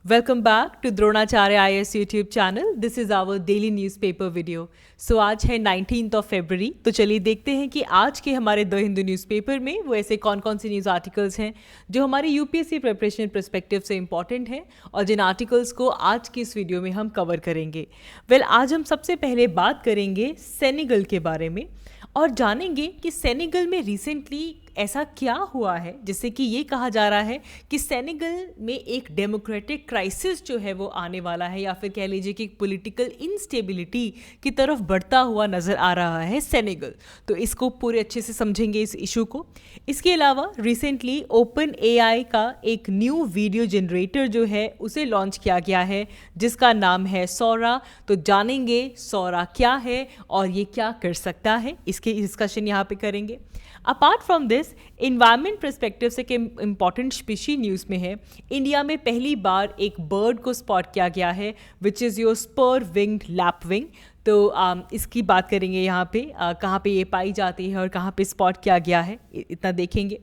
Welcome back to Dronacharya IAS YouTube channel. This is our daily newspaper video. So आज है 19th of February. तो चलिए देखते हैं कि आज के हमारे द हिंदू न्यूज़पेपर में वो ऐसे कौन कौन से न्यूज़ आर्टिकल्स हैं जो हमारे यूपीएससी प्रिपरेशन परस्पेक्टिव से इंपॉर्टेंट हैं और जिन आर्टिकल्स को आज की इस वीडियो में हम कवर करेंगे. आज हम सबसे पहले बात करेंगे सेनेगल के बारे में और जानेंगे कि सेनेगल में रिसेंटली ऐसा क्या हुआ है जिससे कि ये कहा जा रहा है कि सेनेगल में एक डेमोक्रेटिक क्राइसिस जो है वो आने वाला है, या फिर कह लीजिए कि पॉलिटिकल इंस्टेबिलिटी की तरफ बढ़ता हुआ नज़र आ रहा है सेनेगल. तो इसको पूरे अच्छे से समझेंगे इस इशू को. इसके अलावा रिसेंटली ओपन एआई का एक न्यू वीडियो जनरेटर जो है उसे लॉन्च किया गया है जिसका नाम है सौरा. तो जानेंगे सौरा क्या है और ये क्या कर सकता है, इसके डिस्कशन यहाँ पे करेंगे. Apart from this environment perspective से कि इम्पॉर्टेंट स्पीशी न्यूज़ में है, इंडिया में पहली बार एक बर्ड को स्पॉट किया गया है which is your spur winged lapwing. तो इसकी बात करेंगे यहाँ पे कहाँ पे ये पाई जाती है और कहाँ पे स्पॉट किया गया है, इतना देखेंगे.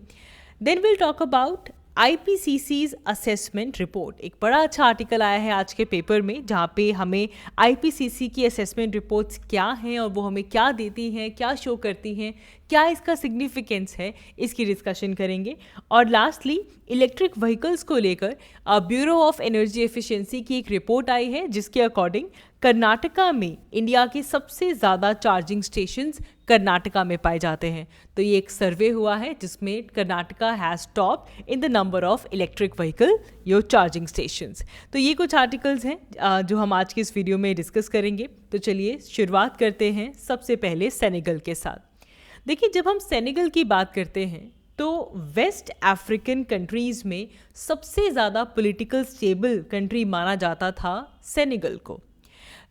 Then will talk about IPCC's assessment report. एक बड़ा अच्छा आर्टिकल आया है आज के पेपर में जहाँ पे हमें IPCC की असेसमेंट रिपोर्ट्स क्या हैं और वो हमें क्या देती हैं, क्या शो करती हैं, क्या इसका सिग्निफिकेंस है, इसकी डिस्कशन करेंगे. और लास्टली इलेक्ट्रिक व्हीकल्स को लेकर ब्यूरो ऑफ एनर्जी एफिशिएंसी की एक रिपोर्ट आई है जिसके अकॉर्डिंग कर्नाटका में इंडिया के सबसे ज़्यादा चार्जिंग स्टेशंस कर्नाटका में पाए जाते हैं. तो ये एक सर्वे हुआ है जिसमें Karnataka has top in the number of electric vehicle your charging stations. तो ये कुछ आर्टिकल्स हैं जो हम आज की इस वीडियो में डिस्कस करेंगे. तो चलिए शुरुआत करते हैं सबसे पहले सेनेगल के साथ. देखिए, जब हम सेनेगल की बात करते हैं तो वेस्ट अफ्रीकन कंट्रीज़ में सबसे ज़्यादा पॉलिटिकल स्टेबल कंट्री माना जाता था सेनेगल को,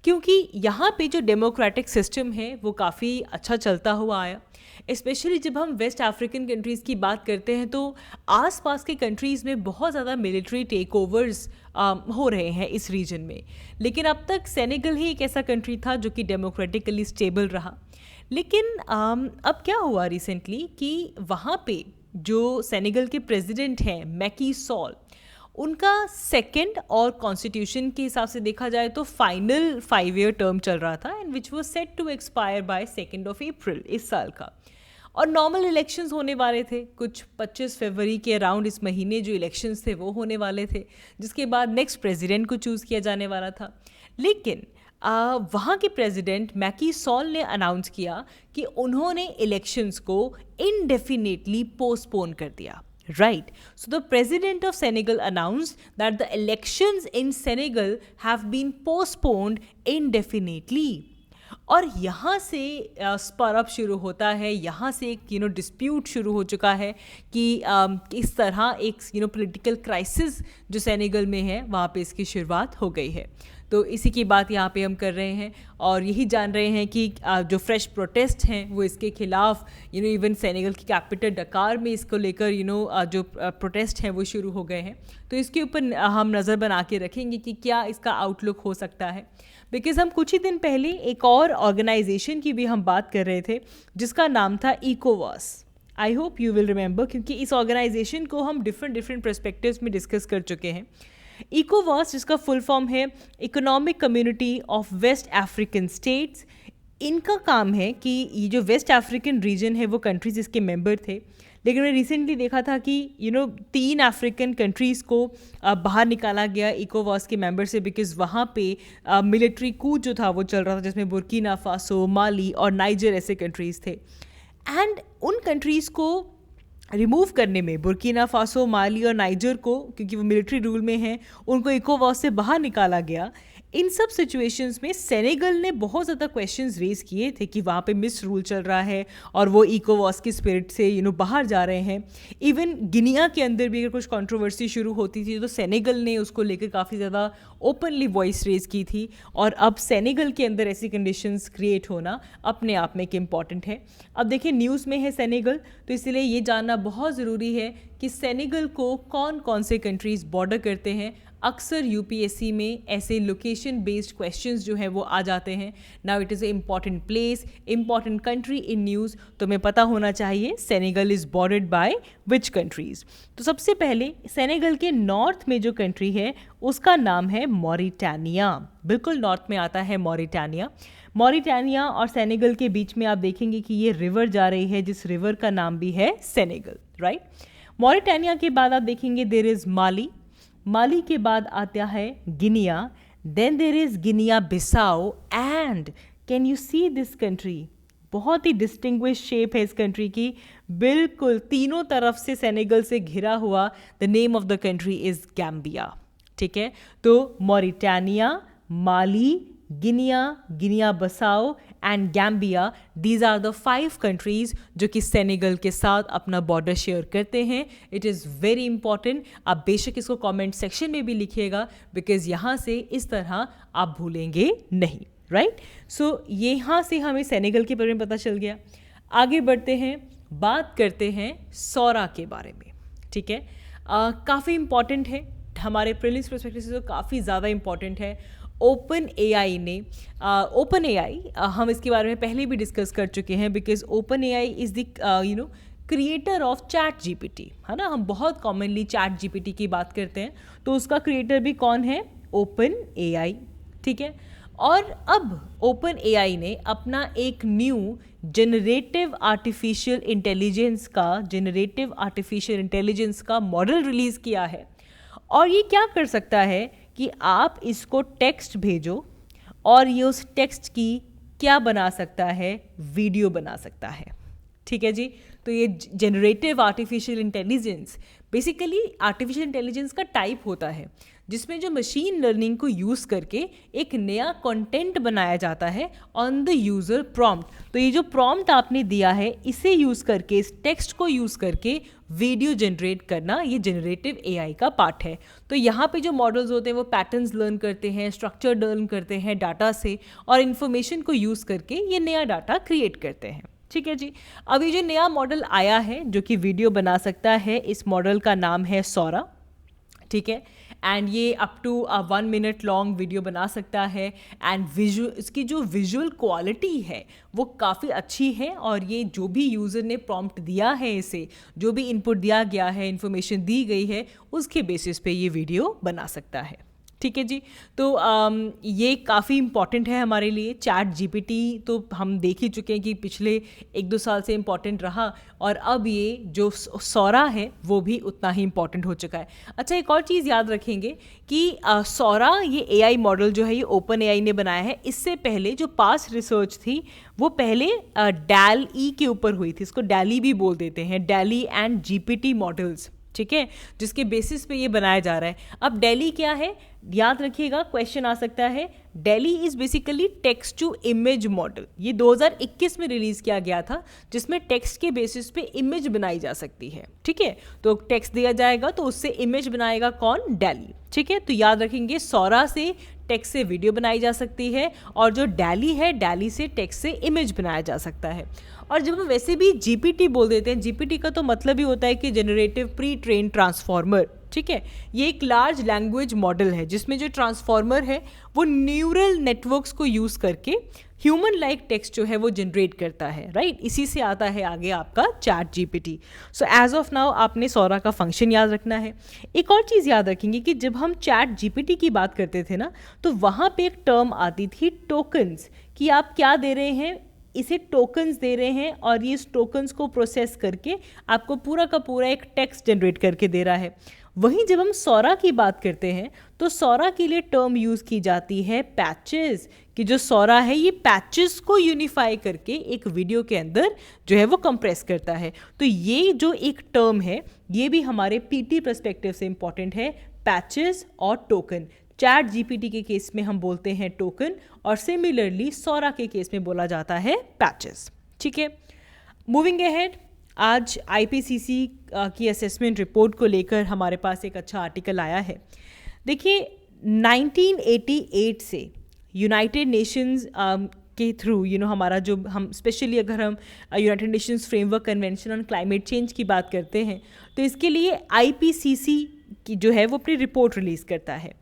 क्योंकि यहाँ पे जो डेमोक्रेटिक सिस्टम है वो काफ़ी अच्छा चलता हुआ आया. स्पेशली जब हम वेस्ट अफ्रीकन कंट्रीज़ की बात करते हैं तो आसपास के कंट्रीज़ में बहुत ज़्यादा मिलिट्री टेक ओवर्स हो रहे हैं इस रीजन में. लेकिन अब तक सेनेगल ही एक ऐसा कंट्री था जो कि डेमोक्रेटिकली स्टेबल रहा. लेकिन अब क्या हुआ रिसेंटली कि वहाँ पे जो सेनेगल के प्रेसिडेंट हैं मैकी सॉल, उनका सेकंड और कॉन्स्टिट्यूशन के हिसाब से देखा जाए तो फाइनल 5 ईयर टर्म चल रहा था and which was set to expire by 2 April इस साल का. और नॉर्मल इलेक्शंस होने वाले थे कुछ 25 फरवरी के अराउंड. इस महीने जो इलेक्शंस थे वो होने वाले थे जिसके बाद नेक्स्ट प्रेसिडेंट को चूज़ किया जाने वाला था. लेकिन वहाँ के प्रेसिडेंट मैकी सॉल ने अनाउंस किया कि उन्होंने इलेक्शंस को इनडेफिनेटली पोस्टपोन कर दिया. Right. So the president of Senegal announced that the elections in Senegal have been postponed indefinitely. और यहाँ से स्पर अप शुरू होता है, यहाँ से एक डिस्प्यूट शुरू हो चुका है कि इस तरह एक पॉलिटिकल क्राइसिस जो सेनेगल में है वहाँ पे इसकी शुरुआत हो गई है. तो इसी की बात यहाँ पे हम कर रहे हैं और यही जान रहे हैं कि जो फ्रेश प्रोटेस्ट हैं वो इसके खिलाफ इवन सेनेगल की कैपिटल डकार में इसको लेकर जो प्रोटेस्ट हैं वो शुरू हो गए हैं. तो इसके ऊपर हम नज़र बना के रखेंगे कि क्या इसका आउटलुक हो सकता है. बिकॉज़ हम कुछ ही दिन पहले एक और ऑर्गेनाइजेशन की भी हम बात कर रहे थे जिसका नाम था इकोवास. I hope you will remember, क्योंकि इस ऑर्गेनाइजेशन को हम डिफरेंट पर्सपेक्टिव्स में डिस्कस कर चुके हैं. इकोवास जिसका फुल फॉर्म है economic community of West African states. इनका काम है कि ये जो वेस्ट अफ्रीकन रीजन है वो कंट्रीज इसके मेंबर थे. लेकिन मैंने रिसेंटली देखा था कि 3 अफ्रीकन कंट्रीज़ को बाहर निकाला गया इकोवास के मेंबर से बिकॉज़ वहाँ पे मिलिट्री कूच जो था वो चल रहा था जिसमें बुर्किना फासो, माली और नाइजर ऐसे कंट्रीज़ थे. एंड उन कंट्रीज़ को रिमूव करने में बुर्किना फासो, माली और नाइजर को, क्योंकि वो मिलिट्री रूल में हैं, उनको इकोवास से बाहर निकाला गया. इन सब सिचुएशंस में सेनेगल ने बहुत ज़्यादा क्वेश्चंस रेज किए थे कि वहाँ पे मिस रूल चल रहा है और वो इकोवास की स्पिरिट से बाहर जा रहे हैं. इवन गिनिया के अंदर भी अगर कुछ कंट्रोवर्सी शुरू होती थी तो सेनेगल ने उसको लेकर काफ़ी ज़्यादा ओपनली वॉइस रेज की थी. और अब सेनेगल के अंदर ऐसी कंडीशंस क्रिएट होना अपने आप में एक इम्पॉर्टेंट है. अब देखिए न्यूज़ में है सेनेगल, तो इसलिए ये जानना बहुत ज़रूरी है कि सेनेगल को कौन कौन से कंट्रीज बॉर्डर करते हैं। अक्सर यूपीएससी में ऐसे लोकेशन बेस्ड क्वेश्चंस जो है वो आ जाते हैं। Now it is a important place, important country in news, तो हमें पता होना चाहिए Senegal is bordered by which countries. तो सबसे पहले सेनेगल के नॉर्थ में जो कंट्री है उसका नाम है मॉरिटानिया। बिल्कुल नॉर्थ में आता है मॉरिटानिया। मॉरिटानिया और सेनेगल के बीच में आप देखेंगे कि ये रिवर जा रही है, जिस रिवर का नाम भी है सेनेगल, राइट। मॉरिटानिया के बाद आप देखेंगे देयर इज़ माली। माली के बाद आता है Guinea, then there is Guinea Bissau and can you see this country, बहुत ही डिस्टिंग्विश शेप है इस कंट्री की, बिल्कुल तीनों तरफ से सेनेगल से घिरा हुआ। The name of the country is Gambia, ठीक है। तो Mauritania, Mali, Guinea, Guinea Bissau and Gambia, these are the 5 countries जो कि सेनेगल के साथ अपना बॉर्डर शेयर करते हैं। It is very important. आप बेशक इसको कमेंट सेक्शन में भी लिखिएगा, बिकॉज यहाँ से इस तरह आप भूलेंगे नहीं, राइट। सो यहाँ से हमें सेनेगल के बारे में पता चल गया। आगे बढ़ते हैं, बात करते हैं सौरा के बारे में, ठीक है। काफ़ी इंपॉर्टेंट है हमारे प्रीलिम्स पर्सपेक्टिव से, तो काफ़ी ज़्यादा इंपॉर्टेंट है। ओपन एआई ने ओपन एआई हम इसके बारे में पहले भी डिस्कस कर चुके हैं, because open AI is the creator of chat GPT, है ना। हम बहुत कॉमनली चैट जीपीटी की बात करते हैं, तो उसका क्रिएटर भी कौन है? ओपन एआई, ठीक है। और अब ओपन एआई ने अपना एक न्यू जनरेटिव आर्टिफिशियल इंटेलिजेंस का मॉडल रिलीज़ किया है। और ये क्या कर सकता है कि आप इसको टेक्स्ट भेजो और ये उस टेक्स्ट की क्या बना सकता है? वीडियो बना सकता है, ठीक है जी। तो ये generative artificial intelligence basically artificial intelligence का टाइप होता है, जिसमें जो मशीन लर्निंग को यूज़ करके एक नया कंटेंट बनाया जाता है ऑन द यूज़र प्रॉम्प्ट। तो ये जो प्रॉम्प्ट आपने दिया है, इसे यूज़ करके, इस टेक्स्ट को यूज़ करके वीडियो जनरेट करना, ये जनरेटिव एआई का पार्ट है। तो यहाँ पे जो मॉडल्स होते हैं वो पैटर्न्स लर्न करते हैं, स्ट्रक्चर लर्न करते हैं डाटा से, और इन्फॉर्मेशन को यूज़ करके ये नया डाटा क्रिएट करते हैं, ठीक है जी। अब ये जो नया मॉडल आया है जो कि वीडियो बना सकता है, इस मॉडल का नाम है सौरा, ठीक है। एंड ये up to 1 minute long video बना सकता है। एंड इसकी जो विजुअल क्वालिटी है वो काफ़ी अच्छी है, और ये जो भी यूज़र ने प्रॉम्प्ट दिया है, इसे जो भी इनपुट दिया गया है, इन्फॉर्मेशन दी गई है, उसके बेसिस पे ये वीडियो बना सकता है, ठीक है जी। तो ये काफ़ी इम्पॉर्टेंट है हमारे लिए। चैट जीपीटी तो हम देख ही चुके हैं कि पिछले 1-2 साल से इम्पॉर्टेंट रहा, और अब ये जो सौरा है वो भी उतना ही इम्पॉर्टेंट हो चुका है। अच्छा, एक और चीज़ याद रखेंगे कि सौरा ये एआई मॉडल जो है ये ओपन एआई ने बनाया है। इससे पहले जो पास रिसर्च थी वो पहले डैल ई के ऊपर हुई थी, इसको डैली भी बोल देते हैं, डैली एंड जीपीटी मॉडल्स, ठीक है, जिसके बेसिस पे ये बनाया जा रहा है। अब डैली क्या है, याद रखिएगा, क्वेश्चन आ सकता है। DALLE is basically text to image model. ये 2021 में रिलीज किया गया था, जिसमें टेक्स्ट के बेसिस पे इमेज बनाई जा सकती है, ठीक है। तो टेक्स्ट दिया जाएगा तो उससे इमेज बनाएगा कौन? डैली, ठीक है। तो याद रखेंगे, सौरा से टेक्स्ट से वीडियो बनाई जा सकती है, और जो डैली है, डैली से टेक्स्ट से इमेज बनाया जा सकता है। और जब हम वैसे भी जीपीटी बोल देते हैं, जीपीटी का तो मतलब ही होता है कि जनरेटिव प्री ट्रेन ट्रांसफॉर्मर, ठीक है। ये एक लार्ज लैंग्वेज मॉडल है जिसमें जो ट्रांसफॉर्मर है वो न्यूरल नेटवर्क्स को यूज़ करके ह्यूमन लाइक टेक्स्ट जो है वो जनरेट करता है, राइट। इसी से आता है आगे आपका ChatGPT. So as of now आपने सौरा का फंक्शन याद रखना है। एक और चीज़ याद रखेंगे कि जब हम चैट जीपीटी की बात करते थे ना, तो वहाँ पे एक टर्म आती थी टोकन्स, कि आप क्या दे रहे हैं, इसे टोकन्स दे रहे हैं, और ये इस टोकन्स को प्रोसेस करके आपको पूरा का पूरा एक टेक्स्ट जनरेट करके दे रहा है। वहीं जब हम सौरा की बात करते हैं तो सौरा के लिए टर्म यूज़ की जाती है पैचेस, कि जो सौरा है ये पैचेस को यूनिफाई करके एक वीडियो के अंदर जो है वो कंप्रेस करता है। तो ये जो एक टर्म है ये भी हमारे पीटी पर्सपेक्टिव से इंपॉर्टेंट है, पैचेस और टोकन। चैट जीपीटी के केस में हम बोलते हैं टोकन, और सिमिलरली सौरा के केस में बोला जाता है पैचेस, ठीक है। मूविंग अहेड, आज आईपीसीसी की असेसमेंट रिपोर्ट को लेकर हमारे पास एक अच्छा आर्टिकल आया है। देखिए, 1988 से यूनाइटेड नेशंस के थ्रू हमारा जो हम स्पेशली अगर हम United Nations framework convention on climate change की बात करते हैं तो इसके लिए IPCC की जो है वो अपनी रिपोर्ट रिलीज़ करता है।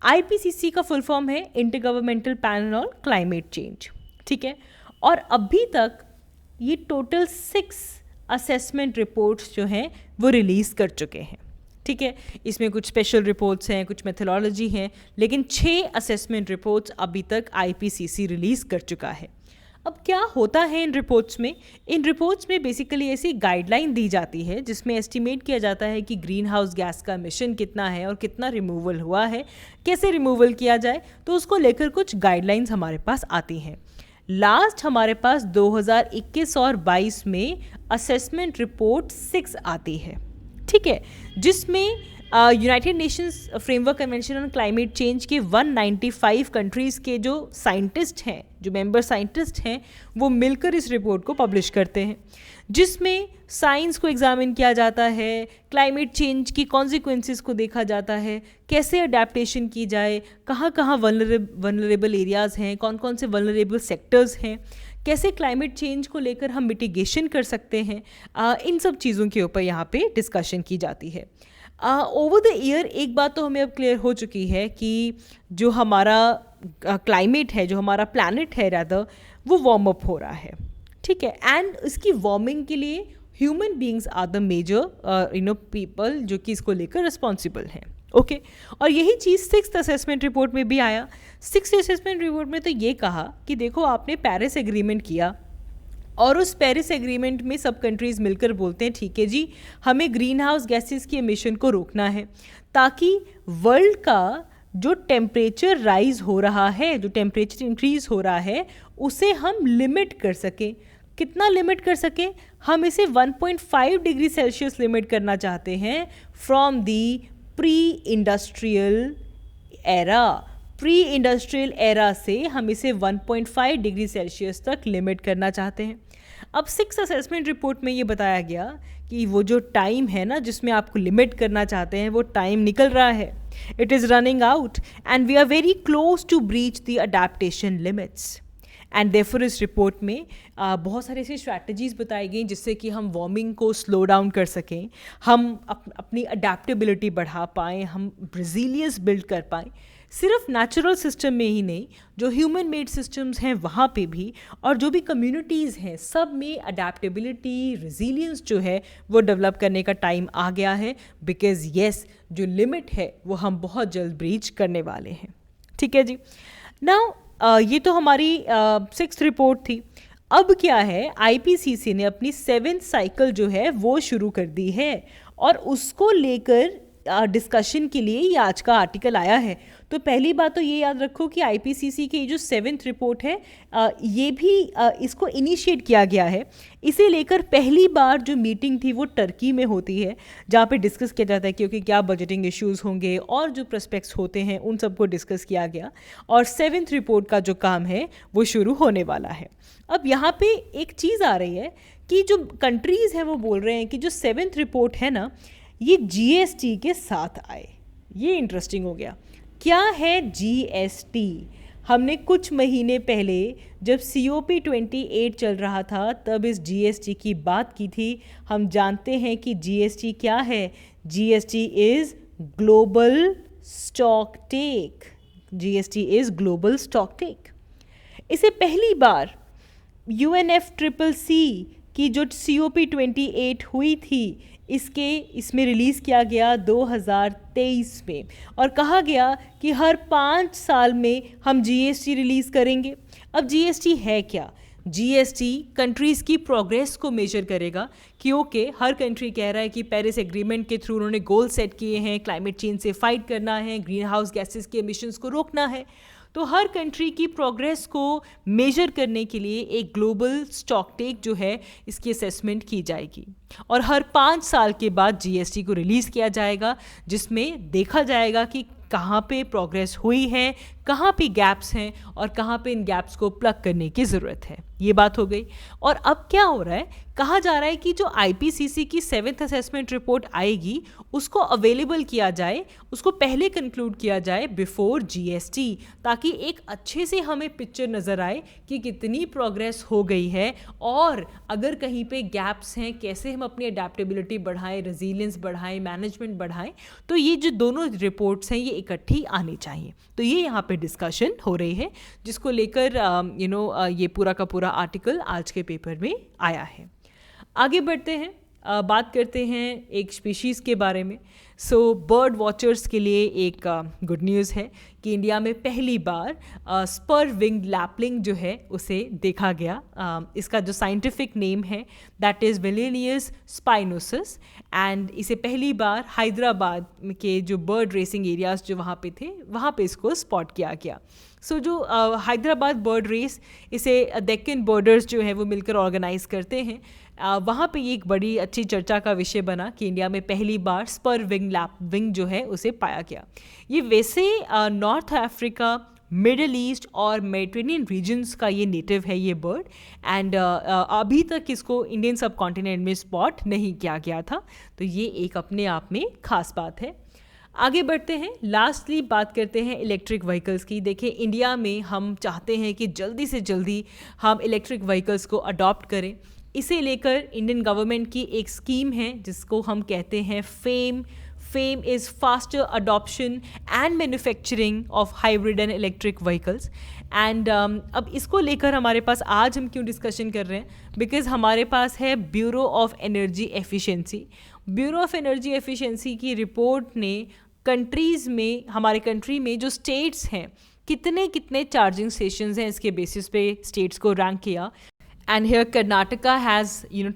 IPCC का फुल फॉर्म है intergovernmental panel on climate change, ठीक है। और अभी तक ये टोटल 6 असेसमेंट रिपोर्ट्स जो हैं वो रिलीज़ कर चुके हैं, ठीक है। इसमें कुछ स्पेशल रिपोर्ट्स हैं, कुछ मेथोडोलॉजी हैं, लेकिन 6 असेसमेंट रिपोर्ट्स अभी तक IPCC रिलीज़ कर चुका है। अब क्या होता है इन रिपोर्ट्स में? इन रिपोर्ट्स में बेसिकली ऐसी गाइडलाइन दी जाती है जिसमें एस्टिमेट किया जाता है कि ग्रीन हाउस गैस का एमिशन कितना है और कितना रिमूवल हुआ है, कैसे रिमूवल किया जाए, तो उसको लेकर कुछ गाइडलाइंस हमारे पास आती हैं। लास्ट हमारे पास 2021 और 22 में असेसमेंट रिपोर्ट 6 आती है, ठीक है, जिसमें United Nations framework convention on climate change के 195 कंट्रीज़ के जो साइंटिस्ट हैं, जो मेंबर साइंटिस्ट हैं, वो मिलकर इस रिपोर्ट को पब्लिश करते हैं, जिसमें साइंस को एग्जामिन किया जाता है, क्लाइमेट चेंज की कॉन्सिक्वेंसेस को देखा जाता है, कैसे अडेप्टेशन की जाए, कहाँ कहाँ वनरेबल एरियाज़ हैं, कौन कौन से वनरेबल सेक्टर्स हैं, कैसे क्लाइमेट चेंज को लेकर हम मिटिगेशन कर सकते हैं, इन सब चीज़ों के ऊपर यहाँ पे डिस्कशन की जाती है। ओवर द ईयर एक बात तो हमें अब क्लियर हो चुकी है कि जो हमारा क्लाइमेट है, जो हमारा प्लैनेट है रादर, वो वार्म अप हो रहा है, ठीक है। एंड इसकी वार्मिंग के लिए human beings are the major people जो कि इसको लेकर रिस्पॉन्सिबल हैं, ओके। और यही चीज़ 6th असेसमेंट रिपोर्ट में भी आया। 6th असेसमेंट रिपोर्ट में तो ये कहा कि देखो आपने पेरिस एग्रीमेंट किया और उस पेरिस एग्रीमेंट में सब कंट्रीज़ मिलकर बोलते हैं ठीक है जी, हमें ग्रीन हाउस गैसेस की एमिशन को रोकना है ताकि वर्ल्ड का जो टेम्परेचर राइज हो रहा है, जो टेम्परेचर इंक्रीज़ हो रहा है, उसे हम लिमिट कर सकें। कितना लिमिट कर सकें? हम इसे 1.5 डिग्री सेल्सियस लिमिट करना चाहते हैं from the pre industrial era. Pre industrial era से हम इसे 1.5 डिग्री सेल्सियस तक लिमिट करना चाहते हैं। अब 6th असेसमेंट रिपोर्ट में ये बताया गया कि वो जो टाइम है ना जिसमें आपको लिमिट करना चाहते हैं, वो टाइम निकल रहा है, it is running out and we are very close to breach the adaptation limits. And therefore इस रिपोर्ट में बहुत सारी ऐसी स्ट्रैटेजीज़ बताई गई जिससे कि हम वार्मिंग को स्लो डाउन कर सकें, हम अपनी अडेप्टेबिलिटी बढ़ा पाएँ, हम रेजिलियंस बिल्ड कर पाएँ, सिर्फ नेचुरल सिस्टम में ही नहीं, जो ह्यूमन मेड सिस्टम्स हैं वहाँ पे भी, और जो भी कम्युनिटीज़ हैं सब में अडेप्टेबिलिटी, रेजिलियंस जो है वो डेवलप करने का टाइम आ गया है। बिकॉज येस, जो लिमिट है वो हम बहुत जल्द ब्रीच करने वाले हैं, ठीक है जी। नाउ ये तो हमारी 6th रिपोर्ट थी। अब क्या है, IPCC ने अपनी 7th साइकिल जो है वो शुरू कर दी है और उसको लेकर डिस्कशन के लिए ये आज का आर्टिकल आया है। तो पहली बात तो ये याद रखो कि IPCC की जो 7th रिपोर्ट है ये भी इसको इनिशिएट किया गया है। इसे लेकर पहली बार जो मीटिंग थी वो टर्की में होती है, जहाँ पे डिस्कस किया जाता है क्योंकि क्या बजटिंग इश्यूज़ होंगे और जो प्रोस्पेक्ट्स होते हैं उन सबको डिस्कस किया गया और 7th रिपोर्ट का जो काम है वो शुरू होने वाला है। अब यहाँ पे एक चीज़ आ रही है कि जो कंट्रीज़ हैं वो बोल रहे हैं कि जो 7th रिपोर्ट है ना, ये GST के साथ आए। ये इंटरेस्टिंग हो गया। क्या है GST? हमने कुछ महीने पहले जब COP28 चल रहा था तब इस GST की बात की थी। हम जानते हैं कि GST क्या है। GST is global stock take. GST is global stock take. इसे पहली बार UNFCCC की जो COP28 हुई थी इसमें रिलीज़ किया गया 2023 में और कहा गया कि हर 5 साल में हम GST रिलीज़ करेंगे। अब GST है क्या? GST कंट्रीज़ की प्रोग्रेस को मेजर करेगा कि ओके, हर कंट्री कह रहा है कि पेरिस एग्रीमेंट के थ्रू उन्होंने गोल सेट किए हैं, क्लाइमेट चेंज से फाइट करना है, ग्रीन हाउस गैसेस के एमिशंस को रोकना है। तो हर कंट्री की प्रोग्रेस को मेजर करने के लिए एक ग्लोबल स्टॉक टेक जो है इसकी असेसमेंट की जाएगी और हर 5 साल के बाद GST को रिलीज़ किया जाएगा, जिसमें देखा जाएगा कि कहाँ पे प्रोग्रेस हुई है, कहाँ पे गैप्स हैं और कहाँ पे इन गैप्स को प्लग करने की ज़रूरत है। ये बात हो गई। और अब क्या हो रहा है, कहा जा रहा है कि जो आईपीसीसी की 7th असेसमेंट रिपोर्ट आएगी उसको अवेलेबल किया जाए, उसको पहले कंक्लूड किया जाए बिफोर जीएसटी, ताकि एक अच्छे से हमें पिक्चर नज़र आए कि कितनी प्रोग्रेस हो गई है और अगर कहीं पे गैप्स हैं कैसे हम अपनी अडेप्टेबिलिटी बढ़ाएं, रेजिलियंस बढ़ाएं, मैनेजमेंट बढ़ाएं। तो ये जो दोनों रिपोर्ट्स हैं ये इकट्ठी आनी चाहिए। तो ये यहाँ पे डिस्कशन हो रही है जिसको लेकर ये पूरा का पूरा आर्टिकल आज के पेपर में आया है। आगे बढ़ते हैं, बात करते हैं एक स्पीशीज़ के बारे में। सो बर्ड वॉचर्स के लिए एक गुड न्यूज़ है कि इंडिया में पहली बार स्पर विंग्ड लैपलिंग जो है उसे देखा गया। इसका जो साइंटिफिक नेम है दैट इज़ वेलेनियस स्पाइनोसस, एंड इसे पहली बार हैदराबाद के जो बर्ड रेसिंग एरियाज़ जो वहाँ पे थे वहाँ पे इसको स्पॉट किया गया। सो जो हैदराबाद बर्ड रेस, इसे डेक्कन बर्डर्स जो है वो मिलकर ऑर्गेनाइज करते हैं। वहाँ पे ये एक बड़ी अच्छी चर्चा का विषय बना कि इंडिया में पहली बार स्पर विंग जो है उसे पाया गया। ये वैसे नॉर्थ अफ्रीका, मिडल ईस्ट और मेडिटेरेनियन रीजन्स का ये नेटिव है ये बर्ड, एंड अभी तक इसको इंडियन सब कॉन्टिनेंट में स्पॉट नहीं किया गया था। तो ये एक अपने आप में खास बात है। आगे बढ़ते हैं, लास्टली बात करते हैं इलेक्ट्रिक व्हीकल्स की। देखिए इंडिया में हम चाहते हैं कि जल्दी से जल्दी हम इलेक्ट्रिक व्हीकल्स को अडॉप्ट करें। इसे लेकर इंडियन गवर्नमेंट की एक स्कीम है जिसको हम कहते हैं fame is faster adoption and manufacturing of hybrid and electric vehicles. And अब इसको लेकर हमारे पास आज हम क्यों डिस्कशन कर रहे हैं, बिकॉज हमारे पास है bureau of energy efficiency. Bureau of energy efficiency की रिपोर्ट ने कंट्रीज़ में, हमारे कंट्री में जो स्टेट्स हैं कितने चार्जिंग स्टेशंस हैं इसके बेसिस पे स्टेट्स को रैंक किया। And here Karnataka has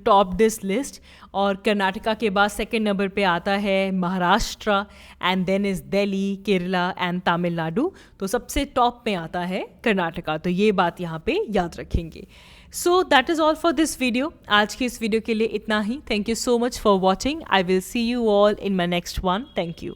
top this list, और कर्नाटका के बाद सेकेंड नंबर पे आता है Maharashtra, and then is Delhi, Kerala and Tamil Nadu. तो सबसे टॉप पे आता है कर्नाटका। तो ये बात यहाँ पे याद रखेंगे। So that is all for this video. आज की इस वीडियो के लिए इतना ही। Thank you so much for watching. I will see you all in my next one. Thank you.